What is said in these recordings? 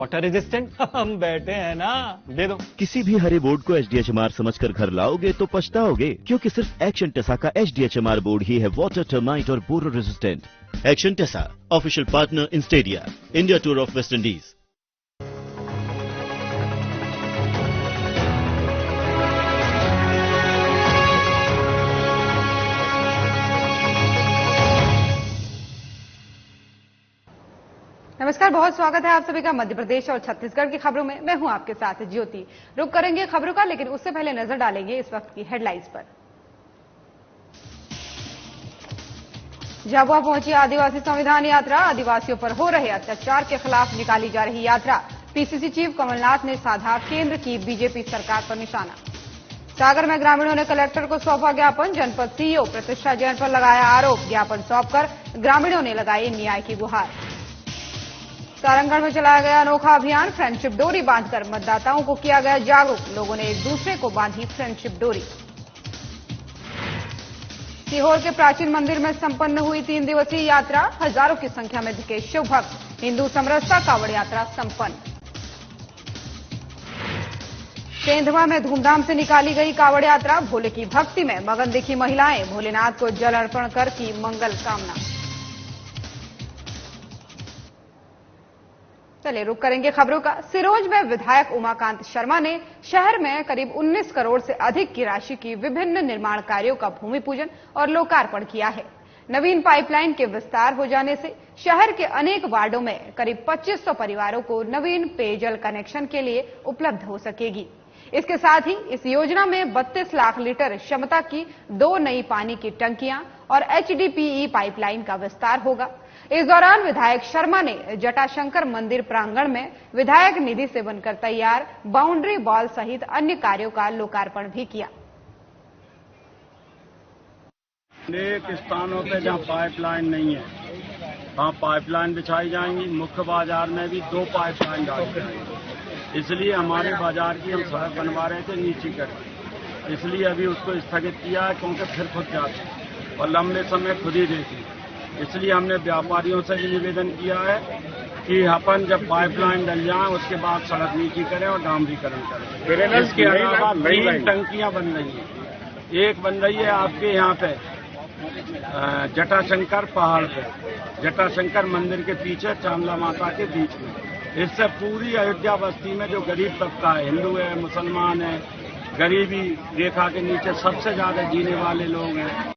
Water resistant हम बैठे हैं ना, दे दो। किसी भी हरे बोर्ड को HDHMR समझकर घर लाओगे तो पछताओगे, क्योंकि सिर्फ एक्शन टेसा का HDHMR बोर्ड ही है वाटर, टर्माइट और borer resistant. Action Tesa, official partner in stadia, India tour of West Indies. नमस्कार, बहुत स्वागत है आप सभी का मध्य प्रदेश और छत्तीसगढ़ की खबरों में। मैं हूं आपके साथ ज्योति। रुक करेंगे खबरों का, लेकिन उससे पहले नजर डालेंगे इस वक्त की हेडलाइंस पर। झाबुआ पहुंची आदिवासी संविधान यात्रा, आदिवासियों पर हो रहे अत्याचार के खिलाफ निकाली जा रही यात्रा। पीसीसी चीफ कमलनाथ ने साधा केंद्र की बीजेपी सरकार पर निशाना। सागर में ग्रामीणों ने कलेक्टर को सौंपा ज्ञापन, जनपद सीईओ प्रतिष्ठा जैन पर लगाया आरोप। ज्ञापन सौंपकर ग्रामीणों ने लगाई न्याय की गुहार। सारंगढ़ में चलाया गया अनोखा अभियान, फ्रेंडशिप डोरी बांधकर मतदाताओं को किया गया जागरूक। लोगों ने एक दूसरे को बांधी फ्रेंडशिप डोरी। सीहोर के प्राचीन मंदिर में संपन्न हुई 3 दिवसीय यात्रा, हजारों की संख्या में दिखे शिव भक्त। हिंदू समरसता कांवड़ यात्रा संपन्न। सेंधवा में धूमधाम से निकाली गई कांवड़ यात्रा, भोले की भक्ति में मगन दिखी महिलाएं। भोलेनाथ को जल अर्पण कर की मंगल कामना। चलिए रुक करेंगे खबरों का। सिरोंज में विधायक उमाकांत शर्मा ने शहर में करीब 19 करोड़ से अधिक की राशि की विभिन्न निर्माण कार्यों का भूमि पूजन और लोकार्पण किया है। नवीन पाइपलाइन के विस्तार हो जाने से शहर के अनेक वार्डों में करीब 2500 परिवारों को नवीन पेयजल कनेक्शन के लिए उपलब्ध हो सकेगी। इसके साथ ही इस योजना में 32 लाख लीटर क्षमता की 2 नई पानी की टंकियां और HDPE पाइपलाइन का विस्तार होगा। इस दौरान विधायक शर्मा ने जटाशंकर मंदिर प्रांगण में विधायक निधि से बनकर तैयार बाउंड्री वॉल सहित अन्य कार्यों का लोकार्पण भी किया। अनेक स्थानों पे जहां पाइपलाइन नहीं है वहां पाइपलाइन बिछाई जाएंगी। मुख्य बाजार में भी 2 पाइपलाइन डाली जाएंगी। इसलिए हमारे बाजार की हम सड़क बनवा रहे थे नीचे करके, इसलिए अभी उसको स्थगित किया है, क्योंकि फिर खुद जाते और लंबे समय खुद ही देती। इसलिए हमने व्यापारियों से भी निवेदन किया है कि अपन जब पाइपलाइन डल जाए उसके बाद सड़क नीची करें और डामरीकरण करें। इसके अलावा 3 टंकियां बन रही हैं। एक बन रही है आपके यहाँ पे जटाशंकर पहाड़ पे, जटाशंकर मंदिर के पीछे चांदला माता के बीच में। इससे पूरी अयोध्या बस्ती में जो गरीब तबका है, हिंदू है, मुसलमान है, गरीबी रेखा के नीचे सबसे ज्यादा जीने वाले लोग हैं।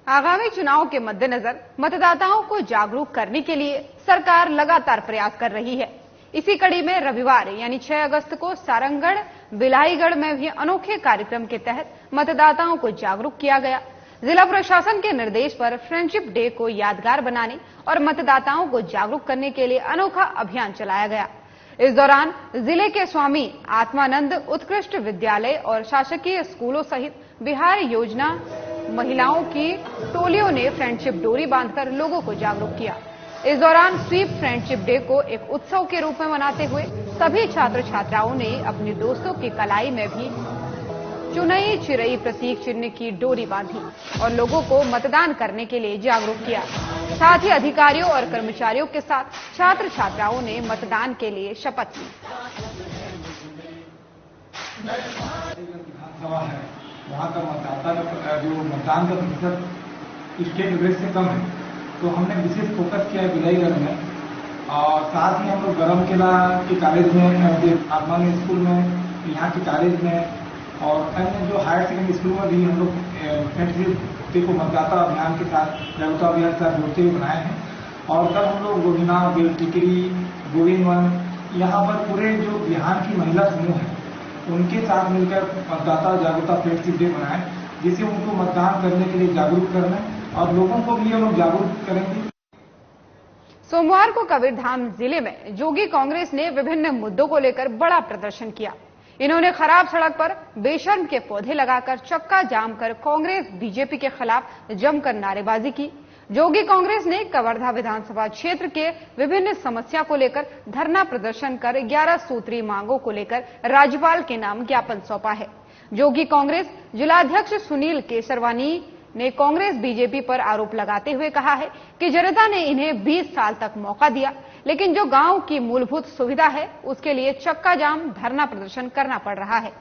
आगामी चुनाव के मद्देनजर मतदाताओं को जागरूक करने के लिए सरकार लगातार प्रयास कर रही है। इसी कड़ी में रविवार यानी 6 अगस्त को सारंगढ़ बिलाईगढ़ में भी अनोखे कार्यक्रम के तहत मतदाताओं को जागरूक किया गया। जिला प्रशासन के निर्देश पर फ्रेंडशिप डे को यादगार बनाने और मतदाताओं को जागरूक करने के लिए अनोखा अभियान चलाया गया। इस दौरान जिले के स्वामी आत्मानंद उत्कृष्ट विद्यालय और शासकीय स्कूलों सहित बिहार योजना महिलाओं की टोलियों ने फ्रेंडशिप डोरी बांधकर लोगों को जागरूक किया। इस दौरान स्वीप फ्रेंडशिप डे को एक उत्सव के रूप में मनाते हुए सभी छात्र छात्राओं ने अपने दोस्तों की कलाई में भी चुनई चिरई प्रतीक चिन्ह की डोरी बांधी और लोगों को मतदान करने के लिए जागरूक किया। साथ ही अधिकारियों और कर्मचारियों के साथ छात्र छात्राओं ने मतदान के लिए शपथ ली। वहाँ का मतदाता का जो मतदान का प्रतिशत स्टेट एवरेज से कम है, तो हमने विशेष फोकस किया है बिलाईगढ़ में। और साथ ही हम लोग गरम किला के कॉलेज में, आत्मानंद स्कूल में, यहाँ के कॉलेज में और अन्य जो हायर सेकेंडरी स्कूल में भी हम लोग फ्रेंडशिप डे को मतदाता अभियान के साथ, जागरूकता अभियान के साथ जोड़ते हुए बनाए हैं। और कल हम लोग गोविना, बेलटिकरी, गोविंदवन, यहाँ पर पूरे जो बिहार की महिला समूह है उनके साथ मिलकर मतदाता जागरूकता फ्रेंडशिप डे बनाए, जिससे उनको मतदान करने के लिए जागरूक करना और लोगों को भी हम लोग जागरूक करेंगे। सोमवार को कबीरधाम जिले में जोगी कांग्रेस ने विभिन्न मुद्दों को लेकर बड़ा प्रदर्शन किया। इन्होंने खराब सड़क पर बेशर्म के पौधे लगाकर चक्का जाम कर कांग्रेस बीजेपी के खिलाफ जमकर नारेबाजी की। जोगी कांग्रेस ने कवर्धा विधानसभा क्षेत्र के विभिन्न समस्या को लेकर धरना प्रदर्शन कर 11 सूत्रीय मांगों को लेकर राज्यपाल के नाम ज्ञापन सौंपा है। जोगी कांग्रेस जिलाध्यक्ष सुनील केसरवानी ने कांग्रेस बीजेपी पर आरोप लगाते हुए कहा है कि जनता ने इन्हें 20 साल तक मौका दिया, लेकिन जो गांव की मूलभूत सुविधा है उसके लिए चक्का जाम धरना प्रदर्शन करना पड़ रहा है।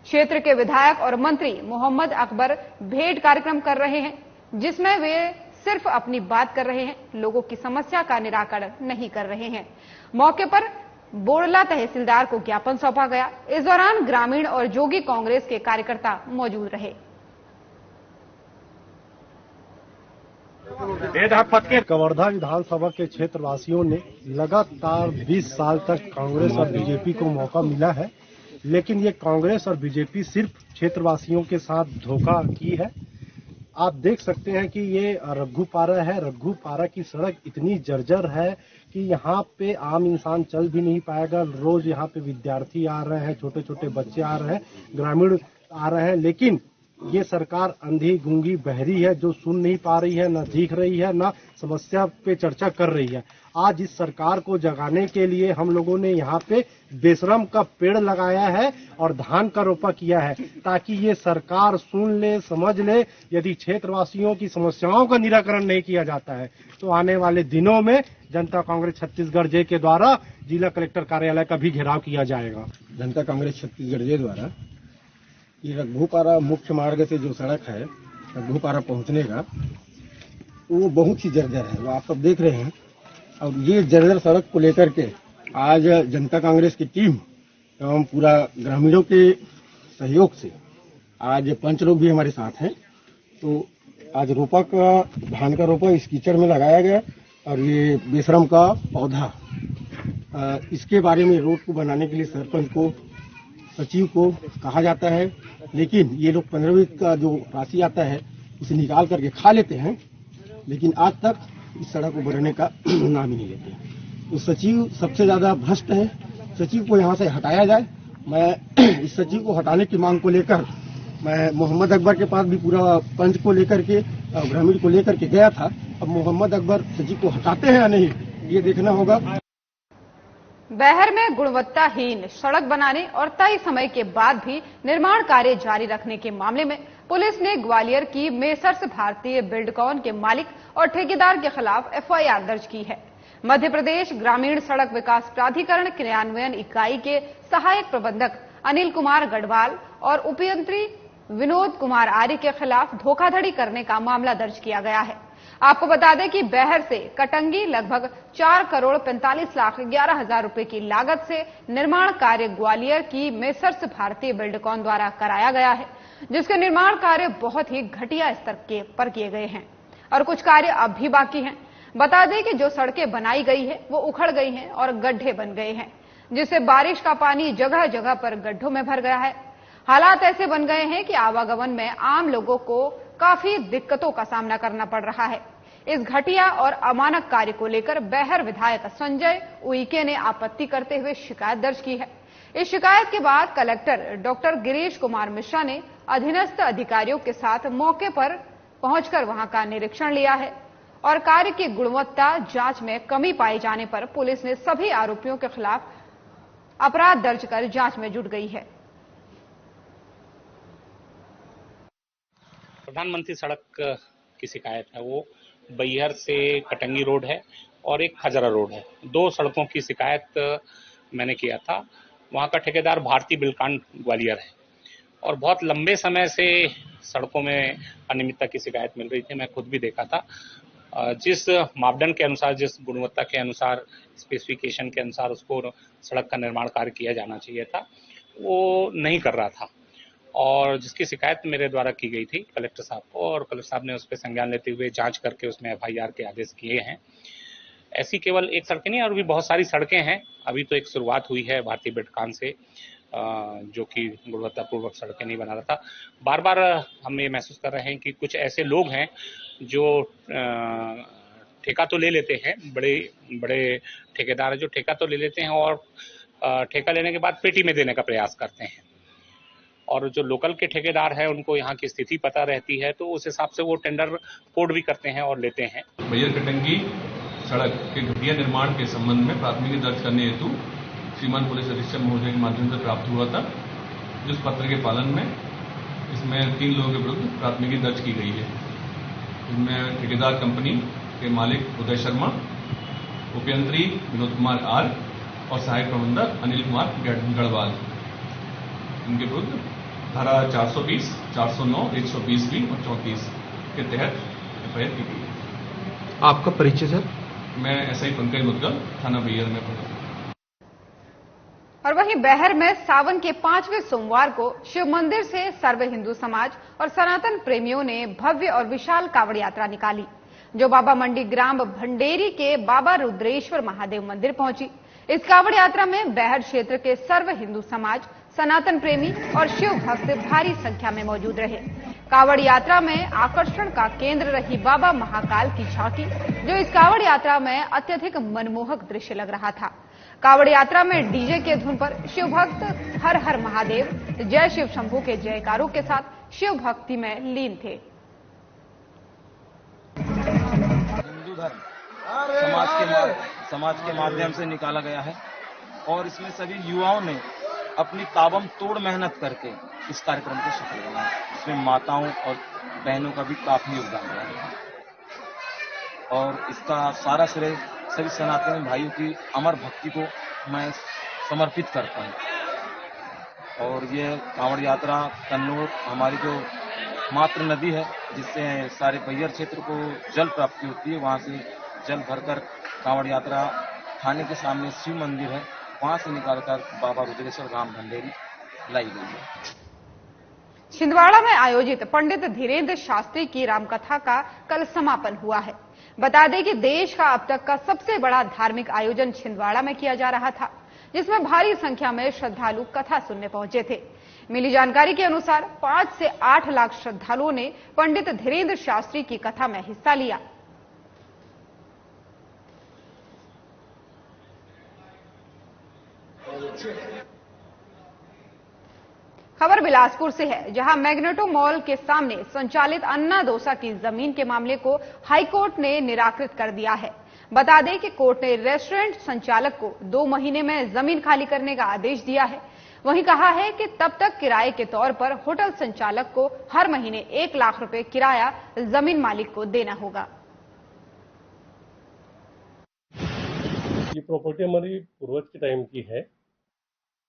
क्षेत्र के विधायक और मंत्री मोहम्मद अकबर भेंट कार्यक्रम कर रहे हैं, जिसमें वे सिर्फ अपनी बात कर रहे हैं, लोगों की समस्या का निराकरण नहीं कर रहे हैं। मौके पर बोड़ला तहसीलदार को ज्ञापन सौंपा गया। इस दौरान ग्रामीण और जोगी कांग्रेस के कार्यकर्ता मौजूद रहे। कवर्धा विधानसभा के क्षेत्रवासियों ने लगातार 20 साल तक कांग्रेस और बीजेपी को मौका मिला है, लेकिन ये कांग्रेस और बीजेपी सिर्फ क्षेत्रवासियों के साथ धोखा की है। आप देख सकते हैं कि ये रघुपारा है। रघुपारा की सड़क इतनी जर्जर है कि यहाँ पे आम इंसान चल भी नहीं पाएगा। रोज यहाँ पे विद्यार्थी आ रहे हैं, छोटे छोटे बच्चे आ रहे हैं, ग्रामीण आ रहे हैं, लेकिन ये सरकार अंधी गूंगी बहरी है, जो सुन नहीं पा रही है, न दिख रही है, न समस्या पे चर्चा कर रही है। आज इस सरकार को जगाने के लिए हम लोगों ने यहाँ पे बेशरम का पेड़ लगाया है और धान का रोपा किया है, ताकि ये सरकार सुन ले, समझ ले। यदि क्षेत्रवासियों की समस्याओं का निराकरण नहीं किया जाता है तो आने वाले दिनों में जनता कांग्रेस छत्तीसगढ़ जे के द्वारा जिला कलेक्टर कार्यालय का भी घेराव किया जाएगा। जनता कांग्रेस छत्तीसगढ़ जे द्वारा ये रघुपारा मुख्य मार्ग से जो सड़क है रघुपारा पहुंचने का, वो बहुत ही जर्जर है, वो आप सब देख रहे हैं। और ये जर्जर सड़क को लेकर के आज जनता कांग्रेस की टीम एवं पूरा ग्रामीणों के सहयोग से आज पंच लोग भी हमारे साथ हैं। तो आज रोपा का धान का रोपा इस कीचड़ में लगाया गया और ये बेशरम का पौधा, इसके बारे में रोड को बनाने के लिए सरपंच को, सचिव को कहा जाता है, लेकिन ये लोग 15वीं का जो राशि आता है उसे निकाल करके खा लेते हैं, लेकिन आज तक इस सड़क को बनाने का नाम ही नहीं लेते। तो सचिव सबसे ज्यादा भ्रष्ट है, सचिव को यहाँ से हटाया जाए। मैं इस सचिव को हटाने की मांग को लेकर मैं मोहम्मद अकबर के पास भी पूरा पंच को लेकर के ग्रामीण को लेकर के गया था। अब मोहम्मद अकबर सचिव को हटाते हैं या नहीं, ये देखना होगा। बैहर में गुणवत्ताहीन सड़क बनाने और तय समय के बाद भी निर्माण कार्य जारी रखने के मामले में पुलिस ने ग्वालियर की मेसर्स भारतीय बिल्डकॉन के मालिक और ठेकेदार के खिलाफ एफआईआर दर्ज की है। मध्य प्रदेश ग्रामीण सड़क विकास प्राधिकरण क्रियान्वयन इकाई के सहायक प्रबंधक अनिल कुमार गढ़वाल और उपयंत्री विनोद कुमार आर्य के खिलाफ धोखाधड़ी करने का मामला दर्ज किया गया है। आपको बता दें कि बैहर से कटंगी लगभग 4,45,11,000 रुपए की लागत से निर्माण कार्य ग्वालियर की मेसर्स भारतीय बिल्डकॉन द्वारा कराया गया है, जिसके निर्माण कार्य बहुत ही घटिया स्तर पर किए गए हैं और कुछ कार्य अब भी बाकी हैं। बता दें कि जो सड़कें बनाई गई है वो उखड़ गई हैं और गड्ढे बन गए हैं, जिससे बारिश का पानी जगह जगह पर गड्ढों में भर गया है। हालात ऐसे बन गए हैं कि आवागमन में आम लोगों को काफी दिक्कतों का सामना करना पड़ रहा है। इस घटिया और अमानक कार्य को लेकर बैहर विधायक संजय उइके ने आपत्ति करते हुए शिकायत दर्ज की है। इस शिकायत के बाद कलेक्टर डॉक्टर गिरीश कुमार मिश्रा ने अधीनस्थ अधिकारियों के साथ मौके पर पहुंचकर वहां का निरीक्षण लिया है और कार्य की गुणवत्ता जांच में कमी पाए जाने पर पुलिस ने सभी आरोपियों के खिलाफ अपराध दर्ज कर जांच में जुट गई है। प्रधानमंत्री सड़क की शिकायत है, वो बैहर से कटंगी रोड है और एक खजरा रोड है। दो सड़कों की शिकायत मैंने किया था। वहाँ का ठेकेदार भारतीय बिल्डकॉन ग्वालियर है और बहुत लंबे समय से सड़कों में अनियमितता की शिकायत मिल रही थी। मैं खुद भी देखा था। जिस मापदंड के अनुसार, जिस गुणवत्ता के अनुसार, स्पेसिफिकेशन के अनुसार उसको सड़क का निर्माण कार्य किया जाना चाहिए था, वो नहीं कर रहा था और जिसकी शिकायत मेरे द्वारा की गई थी कलेक्टर साहब को, और कलेक्टर साहब ने उस पर संज्ञान लेते हुए जांच करके उसमें एफआईआर के आदेश किए हैं। ऐसी केवल एक सड़कें नहीं और भी बहुत सारी सड़कें हैं। अभी तो एक शुरुआत हुई है भारतीय बिल्डकॉन से, जो कि गुणवत्तापूर्वक सड़कें नहीं बना रहा था। बार बार हम ये महसूस कर रहे हैं कि कुछ ऐसे लोग हैं जो ठेका तो ले लेते हैं, बड़े बड़े ठेकेदार हैं जो ठेका तो ले लेते हैं और ठेका लेने के बाद पेटी में देने का प्रयास करते हैं, और जो लोकल के ठेकेदार हैं उनको यहाँ की स्थिति पता रहती है, तो उस हिसाब से वो टेंडर कोड भी करते हैं और लेते हैं। बैहर कटंगी सड़क के घटिया निर्माण के संबंध में प्राथमिकी दर्ज करने हेतु श्रीमान पुलिस अधीक्षक महोदय के माध्यम से प्राप्त हुआ था, जिस पत्र के पालन में इसमें 3 लोगों के विरुद्ध प्राथमिकी दर्ज की गई है। इनमें ठेकेदार कंपनी के मालिक उदय शर्मा, उपयंत्री विनोद कुमार आर और सहायक प्रबंधक अनिल कुमार गढ़वाल। इनके विरुद्ध धारा 420, 409, 120B और 34 के तहत एफआईआर की गई है। आपका परिचय सर? मैं एसआई पंकज मुदगल, थाना बैहर में पहुंचा। और वहीं बैहर में सावन के 5वें सोमवार को शिव मंदिर से सर्व हिंदू समाज और सनातन प्रेमियों ने भव्य और विशाल कावड़ यात्रा निकाली, जो बाबा मंडी ग्राम भंडेरी के बाबा रुद्रेश्वर महादेव मंदिर पहुंची। इस कावड़ यात्रा में बैहर क्षेत्र के सर्व हिंदू समाज, सनातन प्रेमी और शिव भक्त भारी संख्या में मौजूद रहे। कावड़ यात्रा में आकर्षण का केंद्र रही बाबा महाकाल की झांकी, जो इस कावड़ यात्रा में अत्यधिक मनमोहक दृश्य लग रहा था। कावड़ यात्रा में डीजे के धुन पर शिव भक्त हर हर महादेव, जय शिव शंभू के जयकारों के साथ शिव भक्ति में लीन थे। हिंदू धर्म समाज के माध्यम से निकाला गया है और इसमें सभी युवाओं ने अपनी ताबम तोड़ मेहनत करके इस कार्यक्रम को सफल बनाया। इसमें माताओं और बहनों का भी काफी योगदान रहा है और इसका सारा श्रेय सभी सनातनी भाइयों की अमर भक्ति को मैं समर्पित करता हूं। और ये कांवड़ यात्रा कन्नौर हमारी जो मातृ नदी है, जिससे सारे बैहर क्षेत्र को जल प्राप्ति होती है, वहां से जल भरकर कांवड़ यात्रा थाने के सामने शिव मंदिर है, वहां से निकालकर बाबा रुद्रेश्वर धाम भंडेरी लाई गई है। छिंदवाड़ा में आयोजित पंडित धीरेन्द्र शास्त्री की रामकथा का कल समापन हुआ है। बता दें कि देश का अब तक का सबसे बड़ा धार्मिक आयोजन छिंदवाड़ा में किया जा रहा था, जिसमें भारी संख्या में श्रद्धालु कथा सुनने पहुंचे थे। मिली जानकारी के अनुसार 5 से 8 लाख श्रद्धालुओं ने पंडित धीरेन्द्र शास्त्री की कथा में हिस्सा लिया। खबर बिलासपुर से है, जहां मैग्नेटो मॉल के सामने संचालित अन्ना डोसा की जमीन के मामले को हाईकोर्ट ने निराकृत कर दिया है। बता दें कि कोर्ट ने रेस्टोरेंट संचालक को 2 महीने में जमीन खाली करने का आदेश दिया है। वहीं कहा है कि तब तक किराए के तौर पर होटल संचालक को हर महीने 1 लाख रुपए किराया जमीन मालिक को देना होगा। ये प्रॉपर्टी हमारी पूर्वज के टाइम की है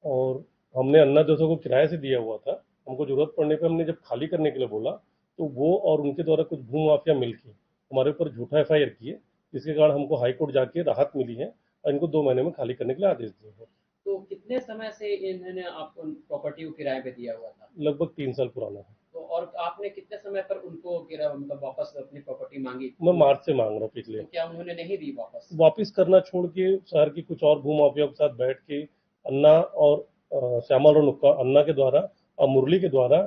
और हमने अन्ना डोसा को किराए से दिया हुआ था। हमको जरूरत पड़ने पे हमने जब खाली करने के लिए बोला तो वो और उनके द्वारा कुछ भू माफिया मिलके हमारे ऊपर झूठा एफआईआर किए, जिसके कारण हमको हाई कोर्ट जाके राहत मिली है और इनको 2 महीने में खाली करने के लिए आदेश दिए हैं। तो कितने समय से इन्होंने आपको प्रॉपर्टी को किराए पे दिया हुआ था? लगभग 3 साल पुराना है। तो और आपने कितने समय पर उनको मतलब वापस अपनी प्रॉपर्टी मांगी? मैं मार्च से मांग रहा हूँ पिछले। तो क्या उन्होंने नहीं दी वापस? वापिस करना छोड़ के शहर की कुछ और भू माफिया के साथ बैठ के अन्ना और श्यामल और नुक्का अन्ना के द्वारा और मुरली के द्वारा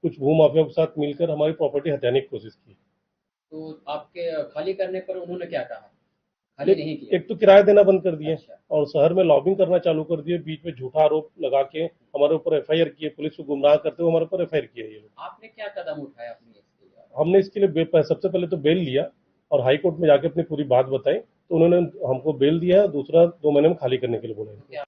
कुछ भू माफिया के साथ मिलकर हमारी प्रॉपर्टी हथियाने की कोशिश की। तो आपके खाली करने पर उन्होंने क्या कहा? खाली नहीं किया? एक तो किराया देना बंद कर दिए। अच्छा। और शहर में लॉबिंग करना चालू कर दिए, बीच में झूठा आरोप लगा के हमारे ऊपर एफआईआर किए, पुलिस को गुमराह करते हुए हमारे ऊपर एफआईआर किया। ये आपने क्या कदम उठाया अपने इसके लिए? हमने इसके लिए सबसे पहले तो बेल लिया और हाई कोर्ट में जाके अपनी पूरी बात बताई, तो उन्होंने हमको बेल दिया, दूसरा 2 महीने में खाली करने के लिए बोला।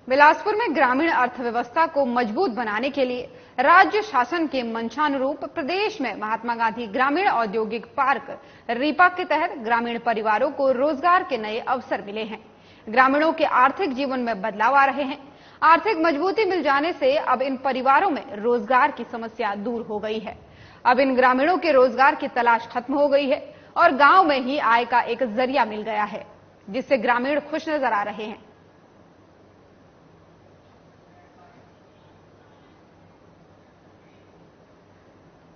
बिलासपुर में ग्रामीण अर्थव्यवस्था को मजबूत बनाने के लिए राज्य शासन के मंशानुरूप प्रदेश में महात्मा गांधी ग्रामीण औद्योगिक पार्क रीपा के तहत ग्रामीण परिवारों को रोजगार के नए अवसर मिले हैं। ग्रामीणों के आर्थिक जीवन में बदलाव आ रहे हैं। आर्थिक मजबूती मिल जाने से अब इन परिवारों में रोजगार की समस्या दूर हो गई है। अब इन ग्रामीणों के रोजगार की तलाश खत्म हो गई है और गांव में ही आय का एक जरिया मिल गया है, जिससे ग्रामीण खुश नजर आ रहे हैं।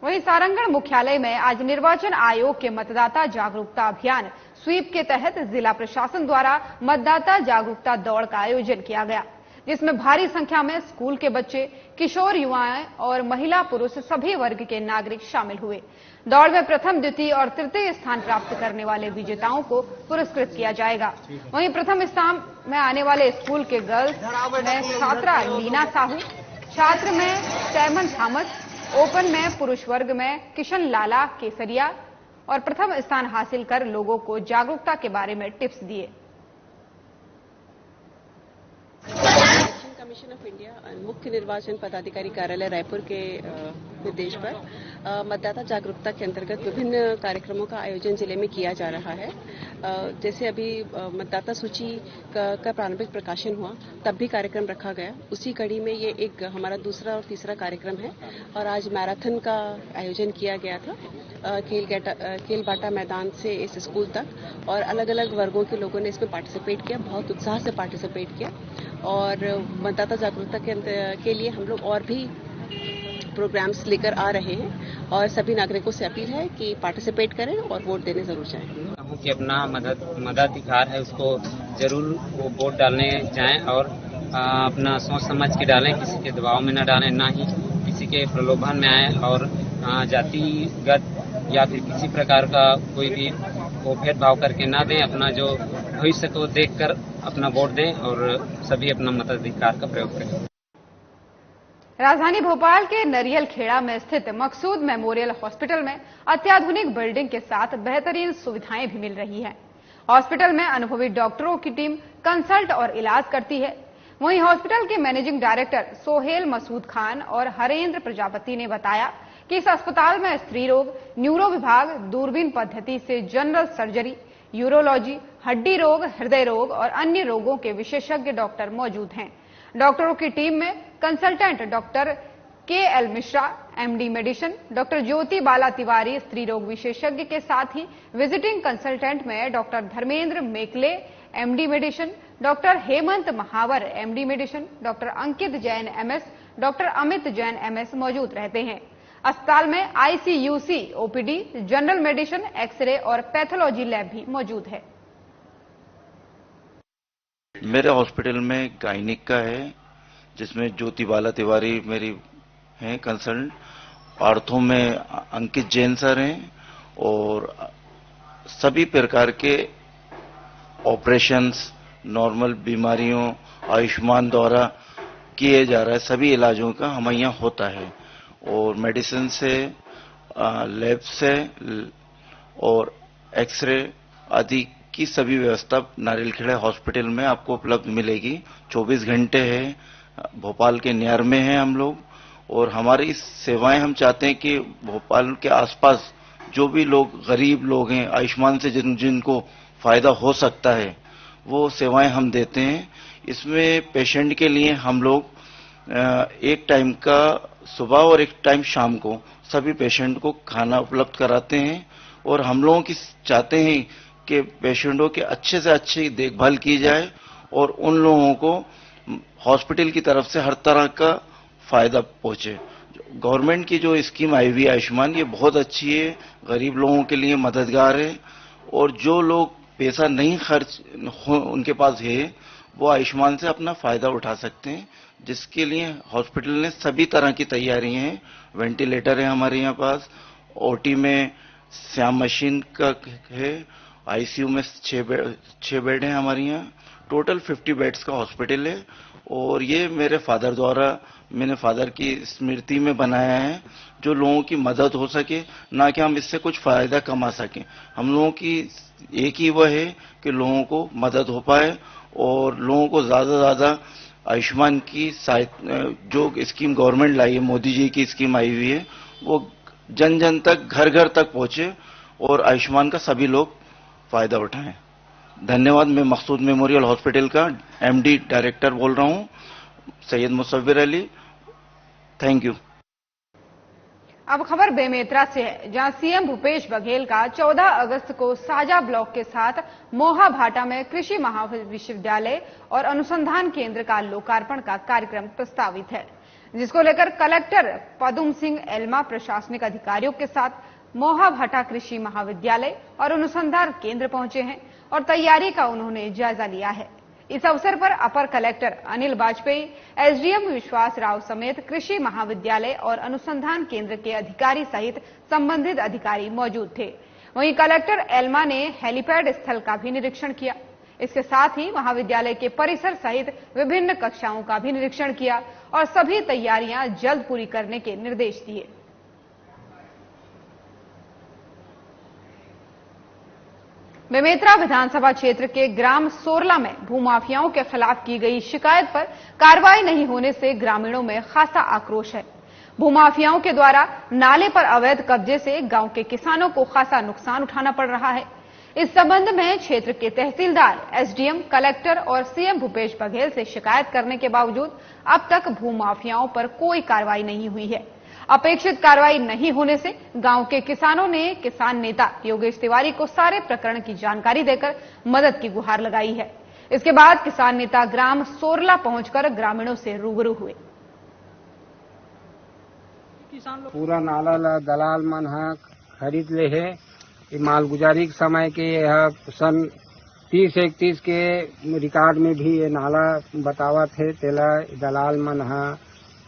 वहीं सारंगगढ़ मुख्यालय में आज निर्वाचन आयोग के मतदाता जागरूकता अभियान स्वीप के तहत जिला प्रशासन द्वारा मतदाता जागरूकता दौड़ का आयोजन किया गया, जिसमें भारी संख्या में स्कूल के बच्चे, किशोर युवाएं और महिला पुरुष सभी वर्ग के नागरिक शामिल हुए। दौड़ में प्रथम, द्वितीय और तृतीय स्थान प्राप्त करने वाले विजेताओं को पुरस्कृत किया जाएगा। वहीं प्रथम स्थान में आने वाले स्कूल के गर्ल्स में छात्रा लीना साहू, छात्र में सैमन थॉमस, ओपन में पुरुष वर्ग में किशन लाला केसरिया और प्रथम स्थान हासिल कर लोगों को जागरूकता के बारे में टिप्स दिए। कमीशन ऑफ इंडिया मुख्य निर्वाचन पदाधिकारी कार्यालय रायपुर के निर्देश पर मतदाता जागरूकता के अंतर्गत विभिन्न कार्यक्रमों का आयोजन जिले में किया जा रहा है। जैसे अभी मतदाता सूची का प्रारंभिक प्रकाशन हुआ, तब भी कार्यक्रम रखा गया। उसी कड़ी में ये एक हमारा दूसरा और तीसरा कार्यक्रम है और आज मैराथन का आयोजन किया गया था खेल-बाटा मैदान से इस स्कूल तक, और अलग अलग वर्गों के लोगों ने इसमें पार्टिसिपेट किया, बहुत उत्साह से पार्टिसिपेट किया। और मतदाता जागरूकता के लिए हम लोग और भी प्रोग्राम्स लेकर आ रहे हैं और सभी नागरिकों से अपील है कि पार्टिसिपेट करें और वोट देने जरूर जाएं। कि अपना मताधिकार है उसको जरूर वो वोट डालने जाएं और अपना सोच समझ के डालें, किसी के दबाव में न डालें, ना ही किसी के प्रलोभन में आए और जातिगत या फिर किसी प्रकार का कोई भी वो भेदभाव करके ना दें। अपना जो भविष्य को देखकर अपना वोट दें और सभी अपना मताधिकार का प्रयोग करें। राजधानी भोपाल के नरियल खेड़ा में स्थित मकसूद मेमोरियल हॉस्पिटल में अत्याधुनिक बिल्डिंग के साथ बेहतरीन सुविधाएं भी मिल रही हैं। हॉस्पिटल में अनुभवी डॉक्टरों की टीम कंसल्ट और इलाज करती है। वहीं हॉस्पिटल के मैनेजिंग डायरेक्टर सोहेल मसूद खान और हरेंद्र प्रजापति ने बताया कि इस अस्पताल में स्त्री रोग, न्यूरो विभाग, दूरबीन पद्धति से जनरल सर्जरी, यूरोलॉजी, हड्डी रोग, हृदय रोग और अन्य रोगों के विशेषज्ञ डॉक्टर मौजूद हैं। डॉक्टरों की टीम में consultant doctor K L. Mishra, MD medicine, doctor Jyoti Bala Tiwari स्त्री रोग विशेषज्ञ के साथ ही विजिटिंग कंसल्टेंट में doctor Dharmendra Mekle, MD medicine, doctor Hemant Mahawar, MD medicine, doctor Ankit Jain MS, doctor Amit Jain MS मौजूद रहते हैं। अस्पताल में ICUC, OPD, general medicine, x-ray और पैथोलॉजी लैब भी मौजूद है। मेरे हॉस्पिटल में गायनिक का है, जिसमें ज्योति बाला तिवारी मेरी हैं कंसल्टेंट, आर्थो में अंकित जैन सर हैं और सभी प्रकार के ऑपरेशंस, नॉर्मल बीमारियों, आयुष्मान द्वारा किए जा रहा है, सभी इलाजों का हमारे यहाँ होता है। और मेडिसिन से, लैब से और एक्सरे आदि की सभी व्यवस्था नारियलखेड़ा हॉस्पिटल में आपको उपलब्ध मिलेगी। 24 घंटे है, भोपाल के नियर में है हम लोग, और हमारी सेवाएं हम चाहते हैं कि भोपाल के आसपास जो भी लोग गरीब लोग हैं, आयुष्मान से जिनको फायदा हो सकता है, वो सेवाएं हम देते हैं। इसमें पेशेंट के लिए हम लोग एक टाइम का सुबह और एक टाइम शाम को सभी पेशेंट को खाना उपलब्ध कराते हैं, और हम लोगों की चाहते हैं कि पेशेंटों के अच्छे से अच्छी देखभाल की जाए और उन लोगों को हॉस्पिटल की तरफ से हर तरह का फायदा पहुंचे। गवर्नमेंट की जो स्कीम आई हुई आयुष्मान, ये बहुत अच्छी है, गरीब लोगों के लिए मददगार है, और जो लोग पैसा नहीं खर्च उनके पास है, वो आयुष्मान से अपना फायदा उठा सकते हैं, जिसके लिए हॉस्पिटल ने सभी तरह की तैयारी हैं। वेंटिलेटर है हमारे यहाँ पास, ओटी में श्याम मशीन का है, आईसीयू में 6 बेड हैं हमारे यहाँ, टोटल 50 बेड्स का हॉस्पिटल है। और ये मेरे फादर द्वारा, मैंने फादर की स्मृति में बनाया है, जो लोगों की मदद हो सके, ना कि हम इससे कुछ फायदा कमा सकें। हम लोगों की एक ही वह है कि लोगों को मदद हो पाए और लोगों को ज्यादा से ज्यादा आयुष्मान की जो स्कीम गवर्नमेंट लाई है, मोदी जी की स्कीम आई हुई है, वो जन जन तक, घर घर तक पहुंचे और आयुष्मान का सभी लोग फायदा उठाएं। धन्यवाद। मैं मकसूद मेमोरियल हॉस्पिटल का एमडी डायरेक्टर बोल रहा हूं, सैयद मुसव्विर अली। Thank you. अब खबर बेमेतरा से है, जहां सीएम भूपेश बघेल का 14 अगस्त को साजा ब्लॉक के साथ मोहा भाटा में कृषि महाविश्वविद्यालय और अनुसंधान केंद्र का लोकार्पण का कार्यक्रम प्रस्तावित है, जिसको लेकर कलेक्टर पदुम सिंह एल्मा प्रशासनिक अधिकारियों के साथ मोहा भाटा कृषि महाविद्यालय और अनुसंधान केंद्र पहुंचे हैं और तैयारी का उन्होंने जायजा लिया है। इस अवसर पर अपर कलेक्टर अनिल बाजपेयी, एसडीएम विश्वास राव समेत कृषि महाविद्यालय और अनुसंधान केंद्र के अधिकारी सहित संबंधित अधिकारी मौजूद थे। वहीं कलेक्टर एल्मा ने हेलीपैड स्थल का भी निरीक्षण किया। इसके साथ ही महाविद्यालय के परिसर सहित विभिन्न कक्षाओं का भी निरीक्षण किया और सभी तैयारियां जल्द पूरी करने के निर्देश दिए। बेमेतरा विधानसभा क्षेत्र के ग्राम सोरला में भूमाफियाओं के खिलाफ की गई शिकायत पर कार्रवाई नहीं होने से ग्रामीणों में खासा आक्रोश है। भूमाफियाओं के द्वारा नाले पर अवैध कब्जे से गांव के किसानों को खासा नुकसान उठाना पड़ रहा है। इस संबंध में क्षेत्र के तहसीलदार, एसडीएम, कलेक्टर और सीएम भूपेश बघेल से शिकायत करने के बावजूद अब तक भूमाफियाओं पर कोई कार्रवाई नहीं हुई है। अपेक्षित कार्रवाई नहीं होने से गांव के किसानों ने किसान नेता योगेश तिवारी को सारे प्रकरण की जानकारी देकर मदद की गुहार लगाई है। इसके बाद किसान नेता ग्राम सोरला पहुंचकर ग्रामीणों से रूबरू हुए। पूरा नाला दलाल मन खरीद ले है। मालगुजारी के समय के सन 30-31 के रिकॉर्ड में भी ये नाला बतावा थे। तेला दलाल मन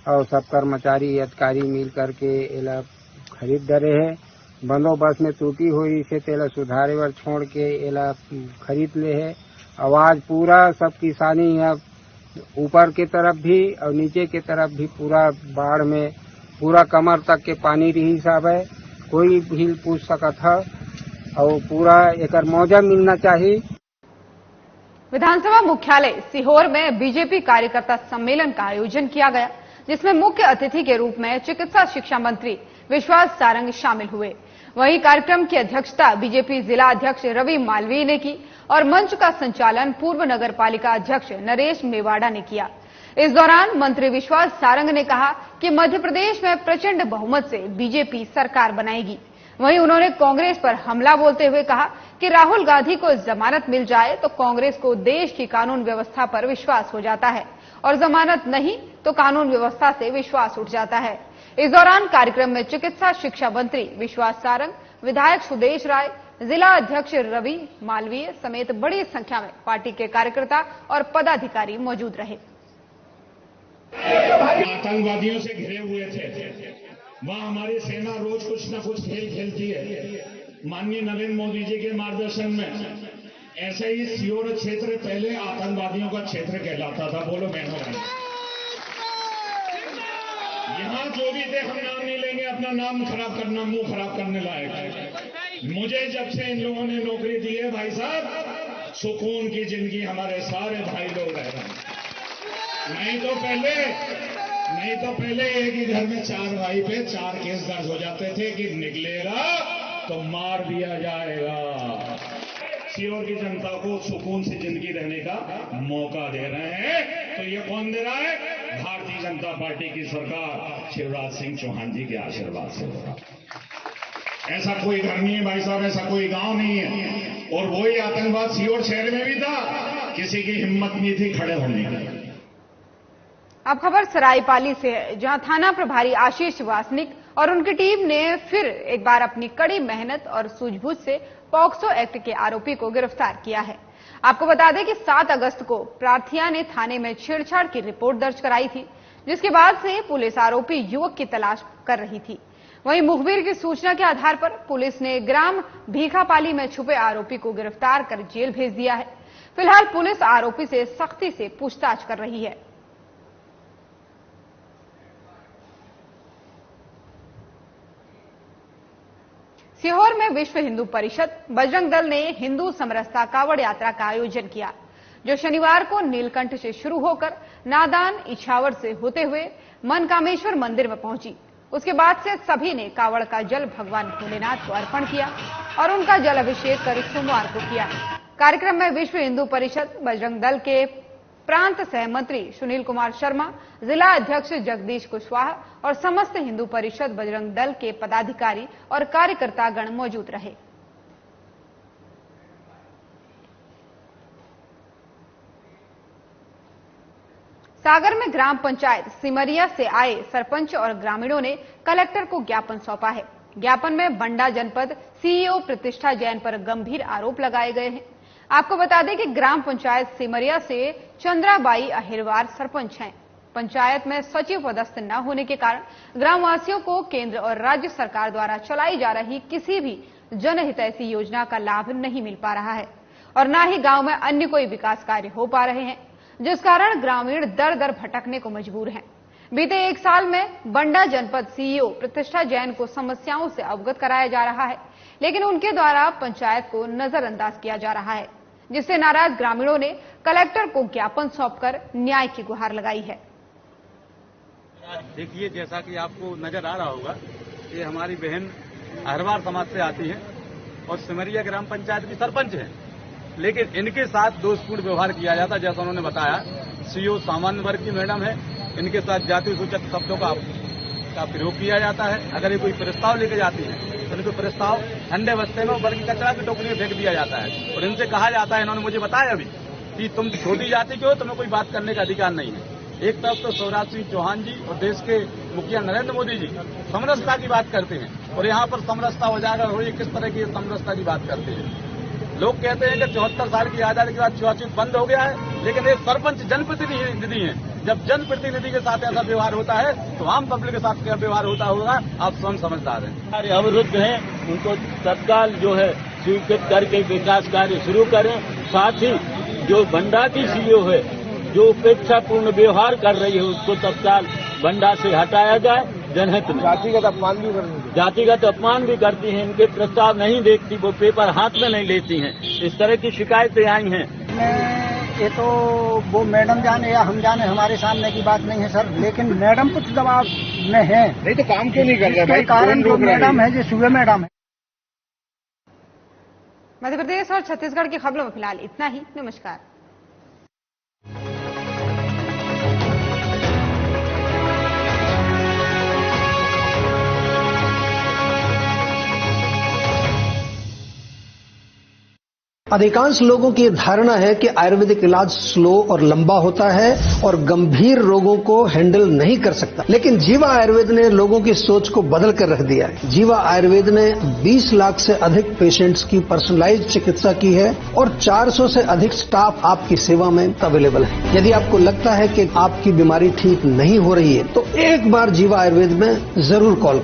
और सब कर्मचारी अधिकारी मिल करके एला खरीद डरे है। बंदोबस्त में त्रुटि हुई से तेला सुधारे वर छोड़ के एला खरीद ले है। आवाज पूरा सब किसानी ऊपर की तरफ भी और नीचे की तरफ भी पूरा बाढ़ में पूरा कमर तक के पानी रही सब है। कोई भी पूछ सकत है और पूरा एक मौजा मिलना चाहिए। विधानसभा मुख्यालय सीहोर में बीजेपी कार्यकर्ता सम्मेलन का आयोजन किया गया, जिसमें मुख्य अतिथि के रूप में चिकित्सा शिक्षा मंत्री विश्वास सारंग शामिल हुए। वहीं कार्यक्रम की अध्यक्षता बीजेपी जिला अध्यक्ष रवि मालवीय ने की और मंच का संचालन पूर्व नगर पालिका अध्यक्ष नरेश मेवाड़ा ने किया। इस दौरान मंत्री विश्वास सारंग ने कहा कि मध्य प्रदेश में प्रचंड बहुमत से बीजेपी सरकार बनाएगी। वहीं उन्होंने कांग्रेस पर हमला बोलते हुए कहा कि राहुल गांधी को जमानत मिल जाए तो कांग्रेस को देश की कानून व्यवस्था पर विश्वास हो जाता है और जमानत नहीं तो कानून व्यवस्था से विश्वास उठ जाता है। इस दौरान कार्यक्रम में चिकित्सा शिक्षा मंत्री विश्वास सारंग, विधायक सुदेश राय, जिला अध्यक्ष रवि मालवीय समेत बड़ी संख्या में पार्टी के कार्यकर्ता और पदाधिकारी मौजूद रहे। आतंकवादियों से घिरे हुए थे, वहां हमारी सेना रोज कुछ न कुछ खेल खेलती है। माननीय नरेंद्र मोदी जी के मार्गदर्शन में ऐसे ही सीहोर क्षेत्र पहले आतंकवादियों का क्षेत्र कहलाता था। बोलो बहनों भाई, यहां जो भी थे, हम नाम नहीं लेंगे, अपना नाम खराब करना, मुंह खराब करने लायक है। मुझे जब से इन लोगों ने नौकरी दी है भाई साहब, सुकून की जिंदगी हमारे सारे भाई लोग रह रहे हैं। नहीं तो पहले एक ही घर में 4 भाई पे 4 केस दर्ज हो जाते थे कि निकलेगा तो मार दिया जाएगा। सीहोर की जनता को सुकून से जिंदगी रहने का मौका दे रहे हैं, तो ये कौन दे रहा है? भारतीय जनता पार्टी की सरकार शिवराज सिंह चौहान जी के आशीर्वाद से हो रहा। ऐसा कोई घर नहीं है भाई साहब, ऐसा कोई गांव नहीं है। और वही आतंकवाद सीहोर शहर में भी था, किसी की हिम्मत नहीं थी खड़े होने की। अब खबर सरायपाली से है, जहां थाना प्रभारी आशीष वासनिक और उनकी टीम ने फिर एक बार अपनी कड़ी मेहनत और सूझबूझ से पॉक्सो एक्ट के आरोपी को गिरफ्तार किया है। आपको बता दें कि 7 अगस्त को प्रार्थिया ने थाने में छेड़छाड़ की रिपोर्ट दर्ज कराई थी, जिसके बाद से पुलिस आरोपी युवक की तलाश कर रही थी। वहीं मुखबिर की सूचना के आधार पर पुलिस ने ग्राम भीखापाली में छुपे आरोपी को गिरफ्तार कर जेल भेज दिया है। फिलहाल पुलिस आरोपी से सख्ती से पूछताछ कर रही है। सीहोर में विश्व हिंदू परिषद बजरंग दल ने हिंदू समरसता कावड़ यात्रा का आयोजन किया, जो शनिवार को नीलकंठ से शुरू होकर नादान इछावर से होते हुए मनकामेश्वर मंदिर में पहुंची। उसके बाद से सभी ने कावड़ का जल भगवान भोलेनाथ को अर्पण किया और उनका जल अभिषेक कर सोमवार को किया। कार्यक्रम में विश्व हिंदू परिषद बजरंग दल के प्रांत सहमंत्री सुनील कुमार शर्मा, जिला अध्यक्ष जगदीश कुशवाहा और समस्त हिंदू परिषद बजरंग दल के पदाधिकारी और कार्यकर्तागण मौजूद रहे। सागर में ग्राम पंचायत सिमरिया से आए सरपंच और ग्रामीणों ने कलेक्टर को ज्ञापन सौंपा है। ज्ञापन में बंडा जनपद सीईओ प्रतिष्ठा जैन पर गंभीर आरोप लगाए गए हैं। आपको बता दें कि ग्राम पंचायत सिमरिया से चंद्राबाई अहिरवार सरपंच हैं। पंचायत में सचिव पदस्थ न होने के कारण ग्रामवासियों को केंद्र और राज्य सरकार द्वारा चलाई जा रही किसी भी जनहितैषी योजना का लाभ नहीं मिल पा रहा है और न ही गांव में अन्य कोई विकास कार्य हो पा रहे हैं, जिस कारण ग्रामीण दर दर भटकने को मजबूर हैं। बीते 1 साल में बंडा जनपद सीईओ प्रतिष्ठा जैन को समस्याओं से अवगत कराया जा रहा है, लेकिन उनके द्वारा पंचायत को नजरअंदाज किया जा रहा है, जिससे नाराज ग्रामीणों ने कलेक्टर को ज्ञापन सौंपकर न्याय की गुहार लगाई है। देखिए, जैसा कि आपको नजर आ रहा होगा, ये हमारी बहन अहरवार समाज से आती है और सिमरिया ग्राम पंचायत की सरपंच है, लेकिन इनके साथ दोषपूर्ण व्यवहार किया जाता, जैसा उन्होंने बताया। सीओ सामान्य वर्ग की मैडम है, इनके साथ जाति सूचक शब्दों का प्रयोग किया जाता है। अगर ये कोई प्रस्ताव लेके जाती है तो इनको प्रस्ताव ठंडे बस्ते में बल्कि कचरा की टोकरी में फेंक दिया जाता है और इनसे कहा जाता है, इन्होंने मुझे बताया अभी, कि तुम छोटी जाति के हो, तुम्हें कोई बात करने का अधिकार नहीं है। एक तरफ तो शिवराज सिंह चौहान जी और देश के मुखिया नरेंद्र मोदी जी समरसता की बात करते हैं और यहाँ पर समरसता उजागर हो, ये किस तरह की समरसता की बात करते हैं। लोग कहते हैं कि 74 साल की आजादी के बाद छुआछूत बंद हो गया है, लेकिन एक सरपंच जनप्रतिनिधि है। जब जनप्रतिनिधि के साथ ऐसा व्यवहार होता है तो आम पब्लिक के साथ क्या व्यवहार होता होगा, आप स्वयं समझदार हैं। अवरुद्ध हैं, उनको तत्काल जो है स्वीकृत करके विकास कार्य शुरू करें। साथ ही जो बंडा की सीओ है, जो उपेक्षापूर्ण व्यवहार कर रही है, उसको तत्काल बंडा से हटाया जाए। जनहित में जातिगत अपमान भी करती हैं, इनके प्रस्ताव नहीं देखती, वो पेपर हाथ में नहीं लेती हैं। इस तरह की शिकायतें आई हैं। ये तो वो मैडम जाने या हम जाने, हमारे सामने की बात नहीं है सर, लेकिन मैडम कुछ दबाव में है। नहीं तो काम क्यों नहीं कर रहे भाई? कारण जो मैडम है, जो सूबे मैडम है। मध्य प्रदेश और छत्तीसगढ़ की खबरों में फिलहाल इतना ही। नमस्कार। अधिकांश लोगों की धारणा है कि आयुर्वेदिक इलाज स्लो और लंबा होता है और गंभीर रोगों को हैंडल नहीं कर सकता, लेकिन जीवा आयुर्वेद ने लोगों की सोच को बदल कर रख दिया है। जीवा आयुर्वेद ने 20 लाख से अधिक पेशेंट्स की पर्सनलाइज्ड चिकित्सा की है और 400 से अधिक स्टाफ आपकी सेवा में अवेलेबल है। यदि आपको लगता है कि आपकी बीमारी ठीक नहीं हो रही है तो एक बार जीवा आयुर्वेद में जरूर कॉल